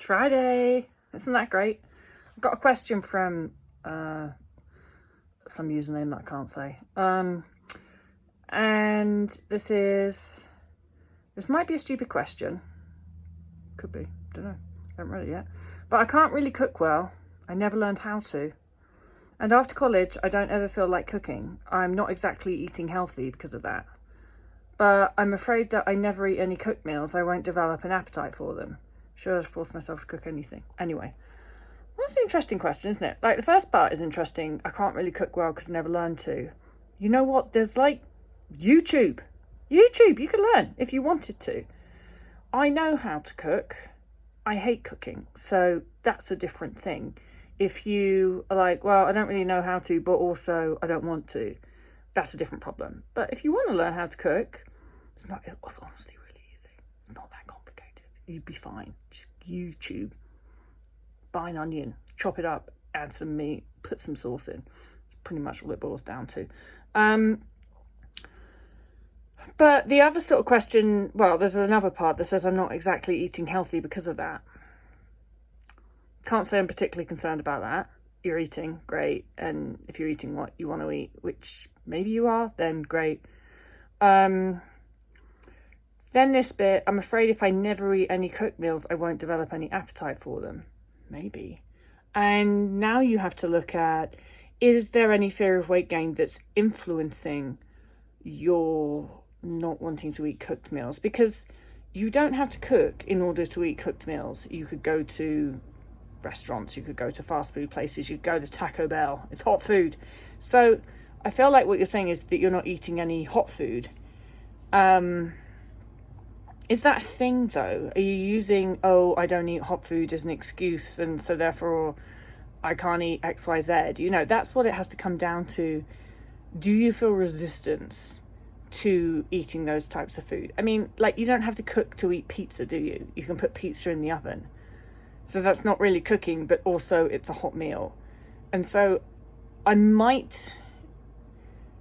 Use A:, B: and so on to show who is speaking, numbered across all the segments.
A: It's Friday. Isn't that great? I've got a question from some username that I can't say. And this might be a stupid question. Could be. Don't know. I haven't read it yet. But I can't really cook well. I never learned how to. And after college, I don't ever feel like cooking. I'm not exactly eating healthy because of that. But I'm afraid that I never eat any cooked meals. I won't develop an appetite for them. Should I force myself to cook anything? Anyway, that's an interesting question, isn't it? Like, the first part is interesting. I can't really cook well because I never learned to. You know what? There's like YouTube. You could learn if you wanted to. I know how to cook. I hate cooking. So that's a different thing. If you are like, well, I don't really know how to, but also I don't want to, that's a different problem. But if you want to learn how to cook, it's honestly really easy. It's not that complicated. You'd be fine. Just YouTube, buy an onion, chop it up, add some meat, put some sauce in. It's pretty much all it boils down to. But the other sort of question, well, there's another part that says I'm not exactly eating healthy because of that. Can't say I'm particularly concerned about that. You're eating, great. And if you're eating what you want to eat, which maybe you are, then great. Then this bit, I'm afraid if I never eat any cooked meals, I won't develop any appetite for them. Maybe. And now you have to look at, is there any fear of weight gain that's influencing your not wanting to eat cooked meals? Because you don't have to cook in order to eat cooked meals. You could go to restaurants, you could go to fast food places, you could go to Taco Bell. It's hot food. So I feel like what you're saying is that you're not eating any hot food. Is that a thing though? Are you using, I don't eat hot food as an excuse, and so therefore I can't eat XYZ? You know, that's what it has to come down to. Do you feel resistance to eating those types of food? I mean, like, you don't have to cook to eat pizza, do you? You can put pizza in the oven. So that's not really cooking, but also it's a hot meal. And so I might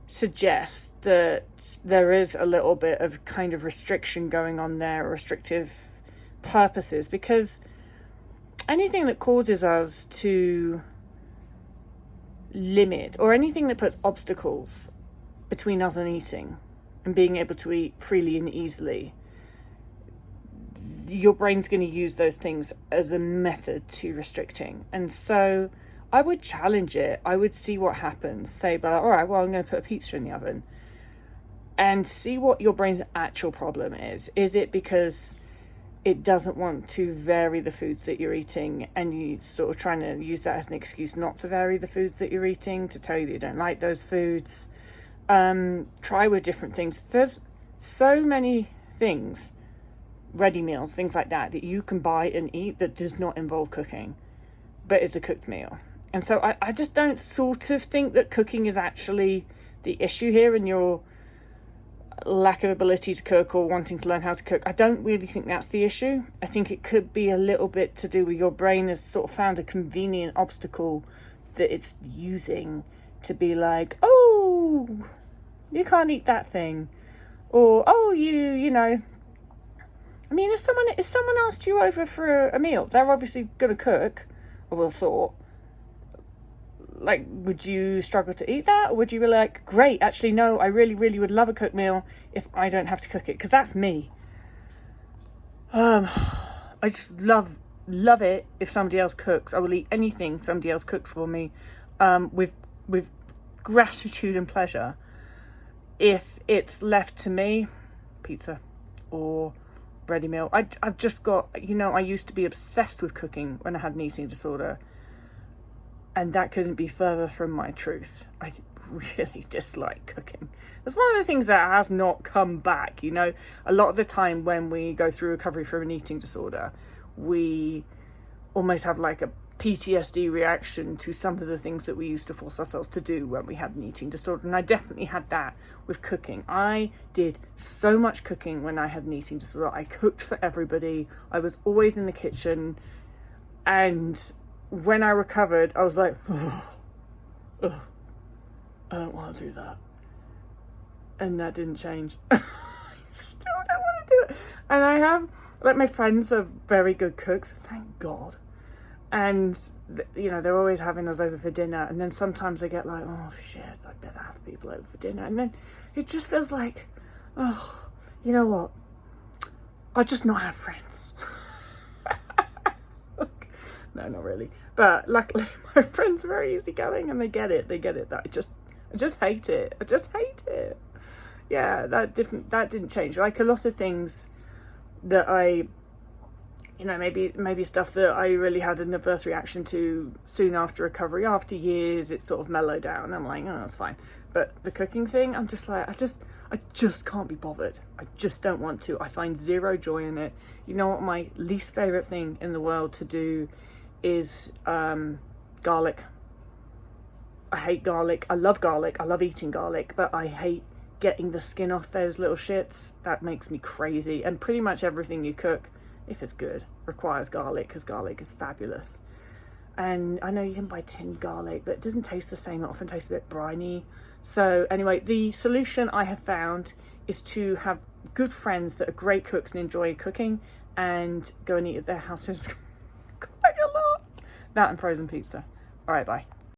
A: suggest that there is a little bit of kind of restriction going on there, restrictive purposes, because anything that causes us to limit, or anything that puts obstacles between us and eating and being able to eat freely and easily, your brain's going to use those things as a method to restricting. And so I would challenge it. I would see what happens. Say, but all right, well, I'm going to put a pizza in the oven and see what your brain's actual problem is. Is it because it doesn't want to vary the foods that you're eating, and you sort of trying to use that as an excuse not to vary the foods that you're eating, to tell you that you don't like those foods? Try with different things. There's so many things, ready meals, things like that you can buy and eat that does not involve cooking, but is a cooked meal. And so I just don't sort of think that cooking is actually the issue here, and your lack of ability to cook or wanting to learn how to cook. I don't really think that's the issue. I think it could be a little bit to do with your brain has sort of found a convenient obstacle that it's using to be like, oh, you can't eat that thing, or oh, you know. I mean, if someone asked you over for a meal, they're obviously going to cook, I would have thought. Like, would you struggle to eat that? Or would you be like, great, actually, no, I really, really would love a cooked meal if I don't have to cook it? Because that's me. I just love it if somebody else cooks. I will eat anything somebody else cooks for me, with gratitude and pleasure. If it's left to me, pizza or ready meal. I've just got, I used to be obsessed with cooking when I had an eating disorder, and that couldn't be further from my truth. I really dislike cooking. It's one of the things that has not come back. A lot of the time when we go through recovery from an eating disorder, we almost have like a PTSD reaction to some of the things that we used to force ourselves to do when we had an eating disorder. And I definitely had that with cooking. I did so much cooking when I had an eating disorder. I cooked for everybody. I was always in the kitchen. And when I recovered, I was like, I don't want to do that. And that didn't change. I still don't want to do it. And I have Like, my friends are very good cooks, thank God. And, you know, they're always having us over for dinner. And then sometimes I get like, oh shit, I better have people over for dinner. And then it just feels like, oh, you know what? I'll just not have friends. No, not really. But luckily my friends are very easygoing and they get it. That I just hate it. I just hate it. Yeah, that didn't change. Like, a lot of things that I, you know, maybe stuff that I really had an adverse reaction to soon after recovery, after years, it's sort of mellowed down. I'm like, oh, that's fine. But the cooking thing, I'm just like, I just can't be bothered. I just don't want to. I find zero joy in it. You know what my least favorite thing in the world to do is garlic. I hate garlic. I love garlic. I love eating garlic, but I hate getting the skin off those little shits. That makes me crazy. And pretty much everything you cook, if it's good, requires garlic, because garlic is fabulous. And I know you can buy tinned garlic, but it doesn't taste the same. It often tastes a bit briny. So anyway, the solution I have found is to have good friends that are great cooks and enjoy cooking, and go and eat at their houses quite a lot. That and frozen pizza. All right, bye.